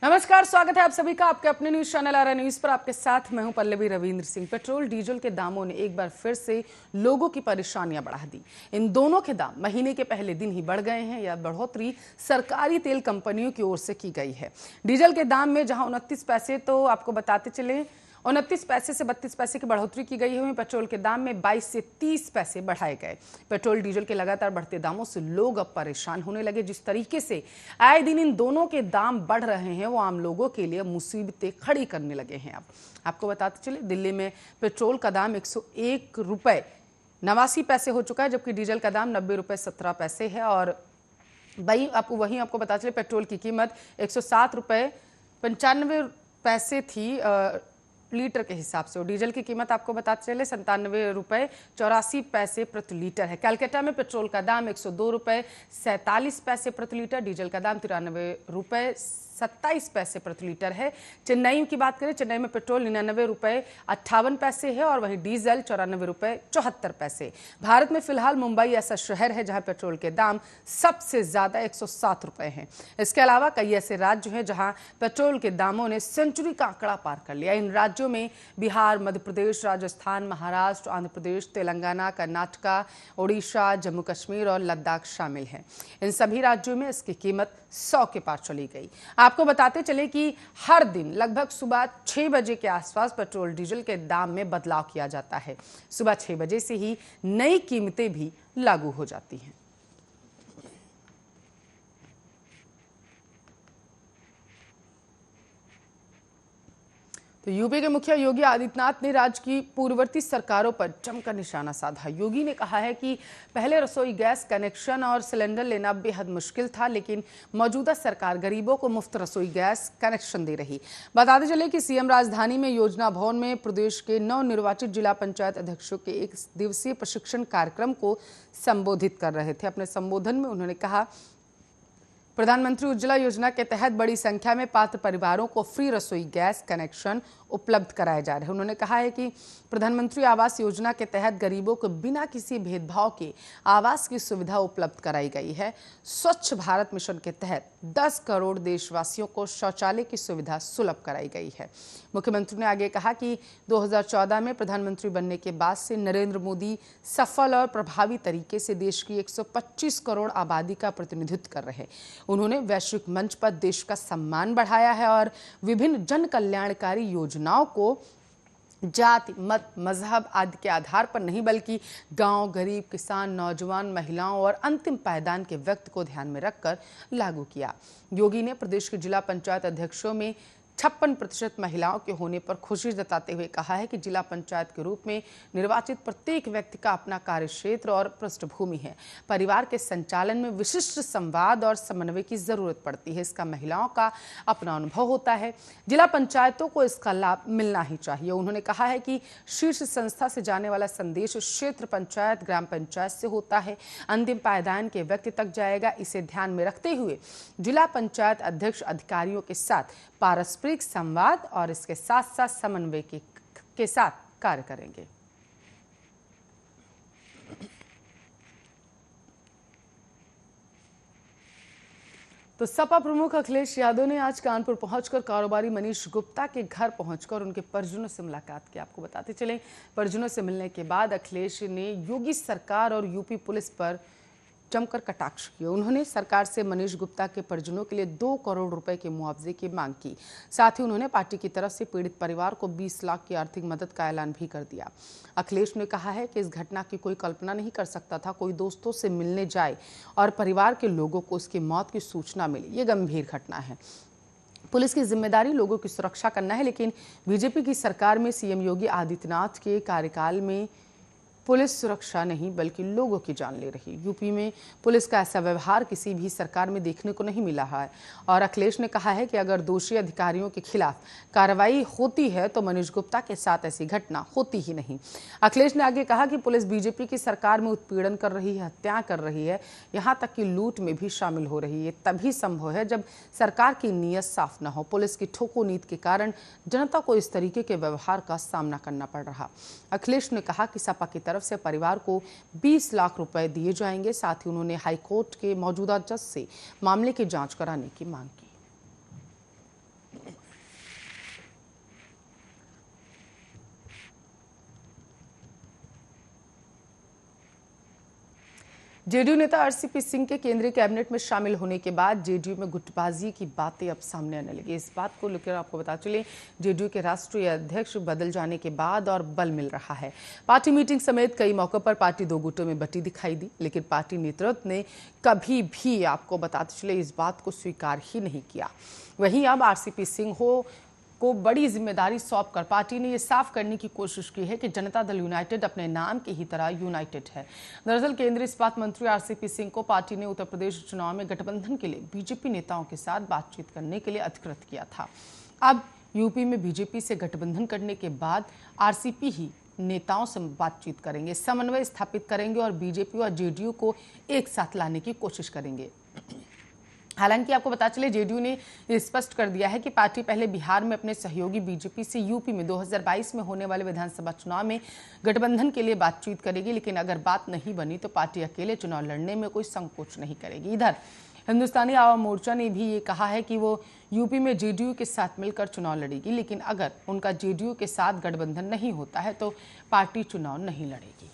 नमस्कार, स्वागत है आप सभी का आपके अपने न्यूज चैनल आर न्यूज पर। आपके साथ मैं हूं पल्लवी रविंद्र सिंह। पेट्रोल डीजल के दामों ने एक बार फिर से लोगों की परेशानियां बढ़ा दी। इन दोनों के दाम महीने के पहले दिन ही बढ़ गए हैं। यह बढ़ोतरी सरकारी तेल कंपनियों की ओर से की गई है। डीजल के दाम में जहां 29 पैसे, तो आपको बताते चले 29 पैसे से 32 पैसे की बढ़ोतरी की गई है। वहीं पेट्रोल के दाम में 22 से 30 पैसे बढ़ाए गए। पेट्रोल डीजल के लगातार बढ़ते दामों से लोग अब परेशान होने लगे। जिस तरीके से आए दिन इन दोनों के दाम बढ़ रहे हैं, वो आम लोगों के लिए मुसीबतें खड़ी करने लगे हैं। अब आपको बताते चले, दिल्ली में पेट्रोल का दाम 101 रुपये 89 पैसे हो चुका है, जबकि डीजल का दाम 90 रुपये 17 पैसे है। और वहीं आपको बता चले, पेट्रोल की कीमत 107 रुपये 95 पैसे थी लीटर के हिसाब से। और डीजल की कीमत आपको बताते चले 97 रुपये 84 पैसे प्रति लीटर है। कलकत्ता में पेट्रोल का दाम 102 रुपये 47 पैसे प्रति लीटर, डीजल का दाम 93 रुपये 27 पैसे प्रति लीटर है। चेन्नई की बात करें, चेन्नई में पेट्रोल 99 रुपये 58 पैसे है और वहीं डीजल 94 रुपये 74 पैसे। भारत में फिलहाल मुंबई ऐसा शहर है जहां पेट्रोल के दाम सबसे ज्यादा 107 रुपये हैं। इसके अलावा कई ऐसे राज्य हैं जहां पेट्रोल के दामों ने सेंचुरी का आंकड़ा पार कर लिया। इन राज्यों में बिहार, मध्य प्रदेश, राजस्थान, महाराष्ट्र, आंध्र प्रदेश, तेलंगाना, कर्नाटक, ओडिशा, जम्मू कश्मीर और लद्दाख शामिल हैं। इन सभी राज्यों में इसकी कीमत 100 के पार चली गई। आपको बताते चले कि हर दिन लगभग सुबह 6 बजे के आसपास पेट्रोल डीजल के दाम में बदलाव किया जाता है। सुबह 6 बजे से ही नई कीमतें भी लागू हो जाती हैं। तो यूपी के मुखिया योगी आदित्यनाथ ने राज्य की पूर्ववर्ती सरकारों पर जमकर निशाना साधा। योगी ने कहा है कि पहले रसोई गैस कनेक्शन और सिलेंडर लेना बेहद मुश्किल था, लेकिन मौजूदा सरकार गरीबों को मुफ्त रसोई गैस कनेक्शन दे रही। बताते चले कि सीएम राजधानी में योजना भवन में प्रदेश के नवनिर्वाचित जिला पंचायत अध्यक्षों के 1 दिवसीय प्रशिक्षण कार्यक्रम को संबोधित कर रहे थे। अपने संबोधन में उन्होंने कहा, प्रधानमंत्री उज्ज्वला योजना के तहत बड़ी संख्या में पात्र परिवारों को फ्री रसोई गैस कनेक्शन उपलब्ध कराए जा रहे हैं। उन्होंने कहा है कि प्रधानमंत्री आवास योजना के तहत गरीबों को बिना किसी भेदभाव के आवास की सुविधा उपलब्ध कराई गई है। स्वच्छ भारत मिशन के तहत 10 करोड़ देशवासियों को शौचालय की सुविधा सुलभ कराई गई है। मुख्यमंत्री ने आगे कहा कि 2014 में प्रधानमंत्री बनने के बाद से नरेंद्र मोदी सफल और प्रभावी तरीके से देश की 125 करोड़ आबादी का प्रतिनिधित्व कर रहे हैं। उन्होंने वैश्विक मंच पर देश का सम्मान बढ़ाया है और विभिन्न जन कल्याणकारी योजनाओं को जाति, मत, मजहब आदि के आधार पर नहीं, बल्कि गांव, गरीब, किसान, नौजवान, महिलाओं और अंतिम पायदान के व्यक्ति को ध्यान में रखकर लागू किया। योगी ने प्रदेश के जिला पंचायत अध्यक्षों में 56% महिलाओं के होने पर खुशी जताते हुए कहा है कि जिला पंचायत के रूप में निर्वाचित प्रत्येक व्यक्ति का अपना कार्यक्षेत्र और पृष्ठभूमि है। परिवार के संचालन में विशिष्ट संवाद और समन्वय की जरूरत पड़ती है। इसका महिलाओं का अपना अनुभव होता है। जिला पंचायतों को इसका लाभ मिलना ही चाहिए। उन्होंने कहा है कि शीर्ष संस्था से जाने वाला संदेश क्षेत्र पंचायत, ग्राम पंचायत से होता है, अंतिम पायदान के व्यक्ति तक जाएगा। इसे ध्यान में रखते हुए जिला पंचायत अध्यक्ष अधिकारियों के साथ पारस्परिक संवाद और इसके साथ साथ समन्वय के साथ कार्य करेंगे। तो सपा प्रमुख अखिलेश यादव ने आज कानपुर पहुंचकर कारोबारी मनीष गुप्ता के घर पहुंचकर उनके परिजनों से मुलाकात की। आपको बताते चले, परिजनों से मिलने के बाद अखिलेश ने योगी सरकार और यूपी पुलिस पर जमकर कटाक्ष किया। उन्होंने सरकार से मनीष गुप्ता के परिजनों के लिए 2 करोड़ रुपए के मुआवजे की मांग की। साथ ही उन्होंने पार्टी की तरफ से पीड़ित परिवार को 20 लाख की आर्थिक मदद का ऐलान भी कर दिया। अखिलेश ने कहा है कि इस घटना की कोई कल्पना नहीं कर सकता था। कोई दोस्तों से मिलने जाए और परिवार के लोगों को उसकी मौत की सूचना मिली, ये गंभीर घटना है। पुलिस की जिम्मेदारी लोगों की सुरक्षा करना है, लेकिन बीजेपी की सरकार में सीएम योगी आदित्यनाथ के कार्यकाल में पुलिस सुरक्षा नहीं बल्कि लोगों की जान ले रही। यूपी में पुलिस का ऐसा व्यवहार किसी भी सरकार में देखने को नहीं मिला है। और अखिलेश ने कहा है कि अगर दोषी अधिकारियों के खिलाफ कार्रवाई होती है तो मनीष गुप्ता के साथ ऐसी घटना होती ही नहीं। अखिलेश ने आगे कहा कि पुलिस बीजेपी की सरकार में उत्पीड़न कर रही है, हत्या कर रही है, यहाँ तक कि लूट में भी शामिल हो रही है। तभी संभव है जब सरकार की नीयत साफ न हो। पुलिस की ठोको नीति के कारण जनता को इस तरीके के व्यवहार का सामना करना पड़ रहा। अखिलेश ने कहा कि सपा की तरफ से परिवार को 20 लाख रुपए दिए जाएंगे। साथ ही उन्होंने हाईकोर्ट के मौजूदा जज से मामले की जांच कराने की मांग की। जेडीयू नेता आरसीपी सिंह के केंद्रीय कैबिनेट में शामिल होने के बाद जेडीयू में गुटबाजी की बातें अब सामने आने लगी। इस बात को लेकर आपको बता चले, जेडीयू के राष्ट्रीय अध्यक्ष बदल जाने के बाद और बल मिल रहा है। पार्टी मीटिंग समेत कई मौकों पर पार्टी दो गुटों में बंटी दिखाई दी, लेकिन पार्टी नेतृत्व ने कभी भी, आपको बताते चले, इस बात को स्वीकार ही नहीं किया। वहीं अब आरसीपी सिंह को बड़ी जिम्मेदारी सौंपकर पार्टी ने यह साफ करने की कोशिश की है कि जनता दल यूनाइटेड अपने नाम की ही तरह यूनाइटेड है। दरअसल केंद्रीय इस्पात मंत्री आरसीपी सिंह को पार्टी ने उत्तर प्रदेश चुनाव में गठबंधन के लिए बीजेपी नेताओं के साथ बातचीत करने के लिए अधिकृत किया था। अब यूपी में बीजेपी से गठबंधन करने के बाद आरसीपी ही नेताओं से बातचीत करेंगे, समन्वय स्थापित करेंगे और बीजेपी और जेडीयू को एक साथ लाने की कोशिश करेंगे। हालांकि आपको बता चले, जेडीयू ने ये स्पष्ट कर दिया है कि पार्टी पहले बिहार में अपने सहयोगी बीजेपी से यूपी में 2022 में होने वाले विधानसभा चुनाव में गठबंधन के लिए बातचीत करेगी, लेकिन अगर बात नहीं बनी तो पार्टी अकेले चुनाव लड़ने में कोई संकोच नहीं करेगी। इधर हिंदुस्तानी आवाम मोर्चा ने भी ये कहा है कि वो यूपी में जेडीयू के साथ मिलकर चुनाव लड़ेगी, लेकिन अगर उनका जेडीयू के साथ गठबंधन नहीं होता है तो पार्टी चुनाव नहीं लड़ेगी।